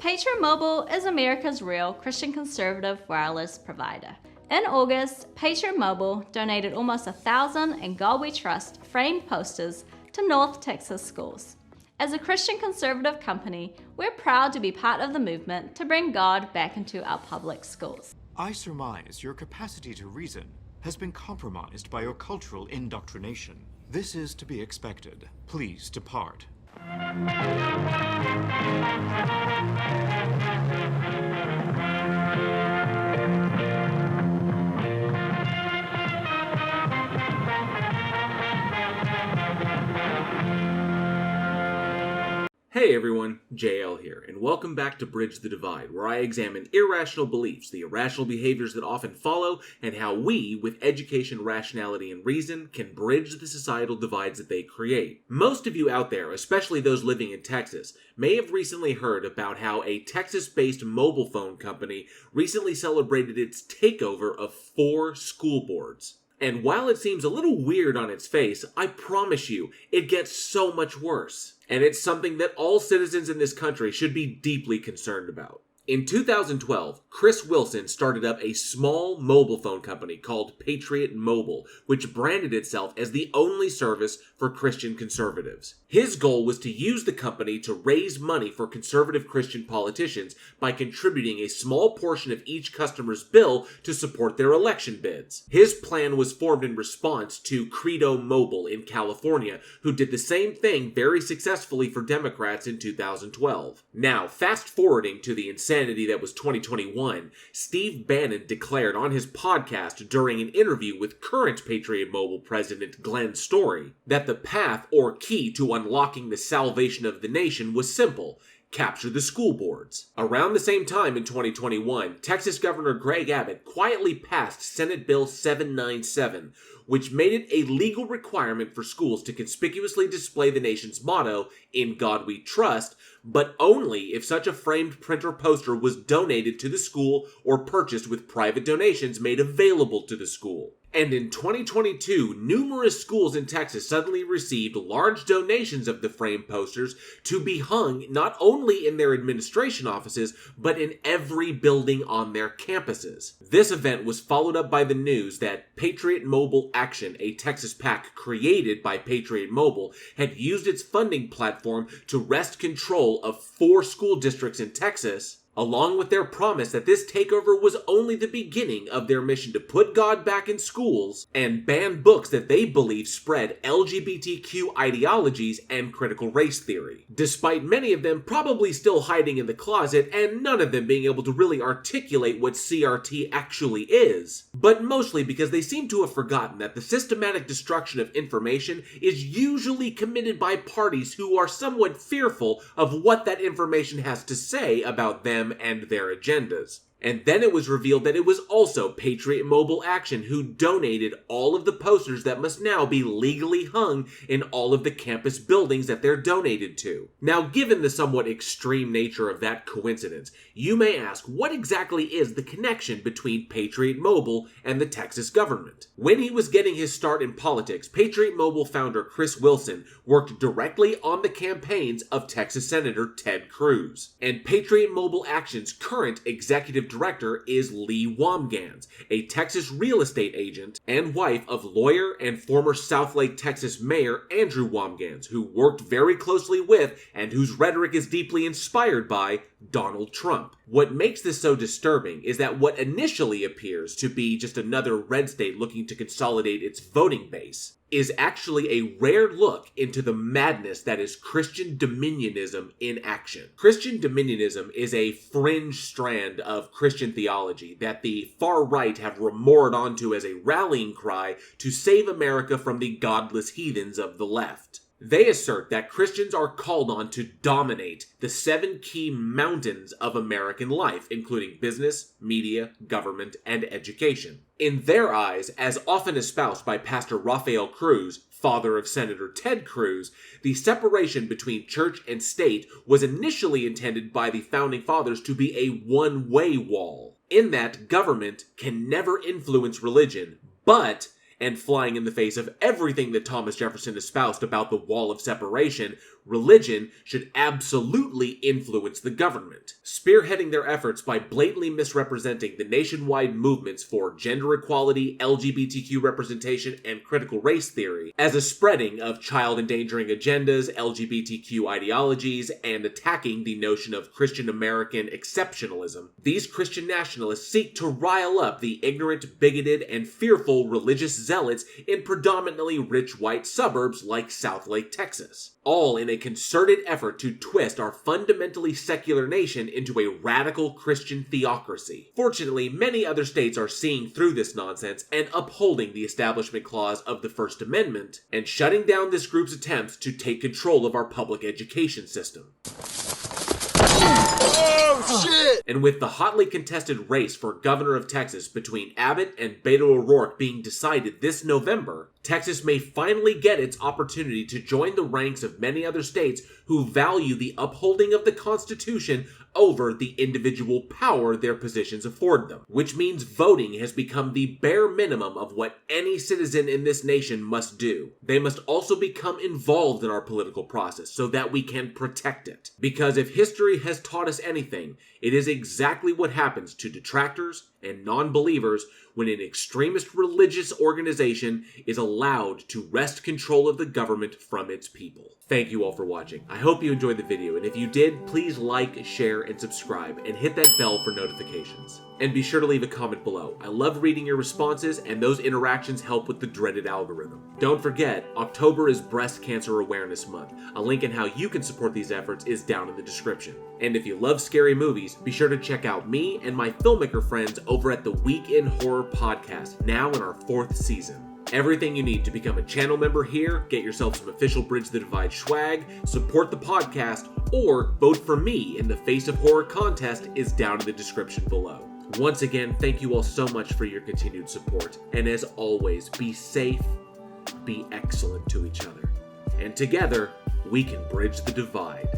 Patriot Mobile is America's real Christian conservative wireless provider. In August, Patriot Mobile donated almost 1,000 In God We Trust framed posters to North Texas schools. As a Christian conservative company, we're proud to be part of the movement to bring God back into our public schools. I surmise your capacity to reason has been compromised by your cultural indoctrination. This is to be expected. Please depart. Hey everyone, JL here, and welcome back to Bridge the Divide, where I examine irrational beliefs, the irrational behaviors that often follow, and how we, with education, rationality, and reason, can bridge the societal divides that they create. Most of you out there, especially those living in Texas, may have recently heard about how a Texas-based mobile phone company recently celebrated its takeover of 4 school boards. And while it seems a little weird on its face, I promise you, it gets so much worse. And it's something that all citizens in this country should be deeply concerned about. In 2012, Chris Wilson started up a small mobile phone company called Patriot Mobile, which branded itself as the only service for Christian conservatives. His goal was to use the company to raise money for conservative Christian politicians by contributing a small portion of each customer's bill to support their election bids. His plan was formed in response to Credo Mobile in California, who did the same thing very successfully for Democrats in 2012. Now, fast forwarding to the insanity that was 2021, Steve Bannon declared on his podcast during an interview with current Patriot Mobile president Glenn Story that the path or key to unlocking the salvation of the nation was simple: capture the school boards. Around the same time in 2021, Texas Governor Greg Abbott quietly passed Senate Bill 797, which made it a legal requirement for schools to conspicuously display the nation's motto, "In God We Trust," but only if such a framed print or poster was donated to the school or purchased with private donations made available to the school. And in 2022, numerous schools in Texas suddenly received large donations of the framed posters to be hung not only in their administration offices, but in every building on their campuses. This event was followed up by the news that Patriot Mobile Action, a Texas PAC created by Patriot Mobile, had used its funding platform to wrest control of 4 school districts in Texas, along with their promise that this takeover was only the beginning of their mission to put God back in schools and ban books that they believe spread LGBTQ ideologies and critical race theory, despite many of them probably still hiding in the closet and none of them being able to really articulate what CRT actually is, but mostly because they seem to have forgotten that the systematic destruction of information is usually committed by parties who are somewhat fearful of what that information has to say about them and their agendas. And then it was revealed that it was also Patriot Mobile Action who donated all of the posters that must now be legally hung in all of the campus buildings that they're donated to. Now, given the somewhat extreme nature of that coincidence, you may ask, what exactly is the connection between Patriot Mobile and the Texas government? When he was getting his start in politics, Patriot Mobile founder Chris Wilson worked directly on the campaigns of Texas Senator Ted Cruz. And Patriot Mobile Action's current executive director is Lee Womgans, a Texas real estate agent and wife of lawyer and former Southlake, Texas Mayor Andrew Womgans, who worked very closely with and whose rhetoric is deeply inspired by Donald Trump. What makes this so disturbing is that what initially appears to be just another red state looking to consolidate its voting base is actually a rare look into the madness that is Christian dominionism in action. Christian dominionism is a fringe strand of Christian theology that the far right have rumored onto as a rallying cry to save America from the godless heathens of the left. They assert that Christians are called on to dominate the 7 key mountains of American life, including business, media, government, and education. In their eyes, as often espoused by Pastor Rafael Cruz, father of Senator Ted Cruz, the separation between church and state was initially intended by the founding fathers to be a one-way wall, in that government can never influence religion, but and flying in the face of everything that Thomas Jefferson espoused about the wall of separation, Religion should absolutely influence the government, spearheading their efforts by blatantly misrepresenting the nationwide movements for gender equality, LGBTQ representation, and critical race theory as a spreading of child-endangering agendas, LGBTQ ideologies, and attacking the notion of Christian American exceptionalism. These Christian nationalists seek to rile up the ignorant, bigoted, and fearful religious zealots in predominantly rich white suburbs like Southlake, Texas, all in a concerted effort to twist our fundamentally secular nation into a radical Christian theocracy. Fortunately, many other states are seeing through this nonsense and upholding the Establishment Clause of the First Amendment and shutting down this group's attempts to take control of our public education system. Oh, shit! And with the hotly contested race for governor of Texas between Abbott and Beto O'Rourke being decided this November, Texas may finally get its opportunity to join the ranks of many other states who value the upholding of the Constitution over the individual power their positions afford them, which means voting has become the bare minimum of what any citizen in this nation must do. They must also become involved in our political process so that we can protect it. Because if history has taught us anything, it is exactly what happens to detractors and non-believers when an extremist religious organization is allowed to wrest control of the government from its people. Thank you all for watching. I hope you enjoyed the video, and if you did, please like, share, and subscribe, and hit that bell for notifications. And be sure to leave a comment below. I love reading your responses, and those interactions help with the dreaded algorithm. Don't forget, October is Breast Cancer Awareness Month. A link in how you can support these efforts is down in the description. And if you love scary movies, be sure to check out me and my filmmaker friends over at the Week in Horror podcast, now in our 4th season. Everything you need to become a channel member here, get yourself some official Bridge the Divide swag, support the podcast, or vote for me in the Face of Horror contest is down in the description below. Once again, thank you all so much for your continued support, and as always, be safe, be excellent to each other, and together, we can bridge the divide.